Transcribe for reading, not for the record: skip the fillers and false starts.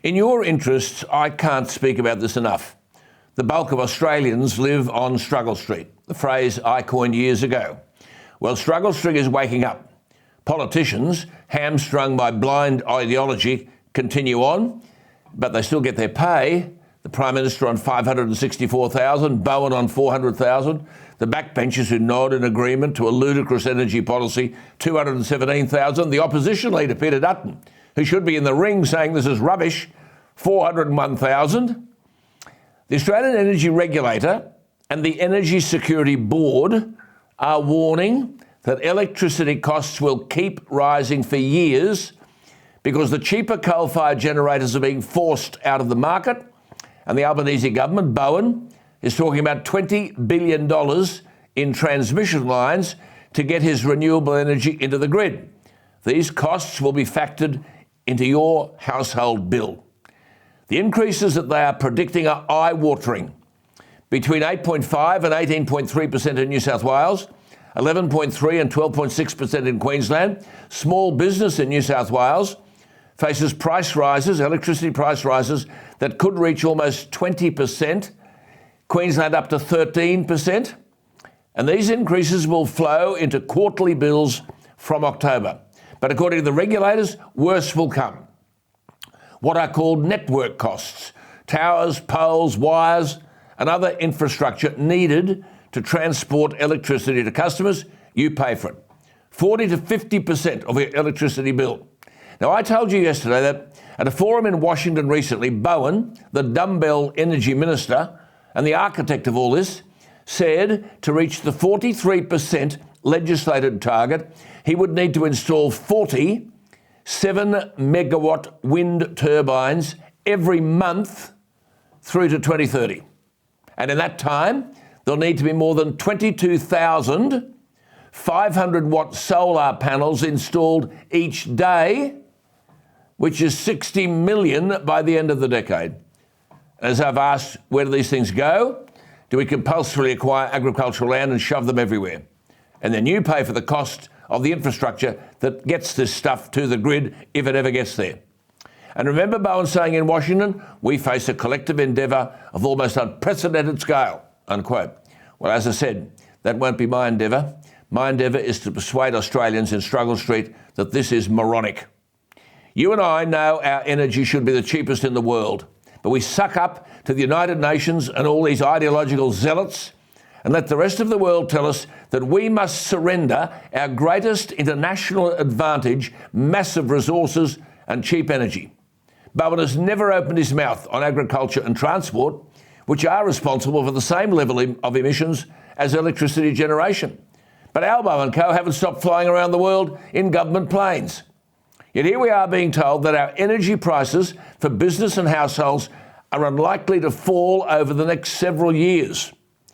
In your interests, I can't speak about this enough. The bulk of Australians live on Struggle Street, the phrase I coined years ago. Well, Struggle Street is waking up. Politicians, hamstrung by blind ideology, continue on, but they still get their pay. The Prime Minister on $564,000, Bowen on $400,000, the backbenchers who nod in agreement to a ludicrous energy policy, $217,000, the opposition leader, Peter Dutton, who should be in the ring saying this is rubbish, $401,000. The Australian Energy Regulator and the Energy Security Board are warning that electricity costs will keep rising for years because the cheaper coal-fired generators are being forced out of the market, and the Albanese government, Bowen, is talking about $20 billion in transmission lines to get his renewable energy into the grid. These costs will be factored into your household bill. The increases that they are predicting are eye-watering. Between 8.5 and 18.3% in New South Wales, 11.3 and 12.6% in Queensland. Small business in New South Wales faces price rises, electricity price rises, that could reach almost 20%. Queensland up to 13%. And these increases will flow into quarterly bills from October. But according to the regulators, worse will come. What are called network costs, towers, poles, wires, and other infrastructure needed to transport electricity to customers, you pay for it. 40 to 50% of your electricity bill. Now, I told you yesterday that at a forum in Washington recently, Bowen, the dumbbell energy minister and the architect of all this, said to reach the 43% legislated target, he would need to install 40 7-megawatt wind turbines every month through to 2030. And in that time, there'll need to be more than 22,000 500-watt solar panels installed each day, which is 60 million by the end of the decade. As I've asked, where do these things go? Do we compulsorily acquire agricultural land and shove them everywhere? And then you pay for the cost of the infrastructure that gets this stuff to the grid if it ever gets there. And remember Bowen saying in Washington, we face a collective endeavour of almost unprecedented scale, unquote. Well, as I said, that won't be my endeavour. My endeavour is to persuade Australians in Struggle Street that this is moronic. You and I know our energy should be the cheapest in the world, but we suck up to the United Nations and all these ideological zealots and let the rest of the world tell us that we must surrender our greatest international advantage, massive resources and cheap energy. Bowen has never opened his mouth on agriculture and transport, which are responsible for the same level of emissions as electricity generation. But Albo and co haven't stopped flying around the world in government planes. Yet here we are being told that our energy prices for business and households are unlikely to fall over the next several years.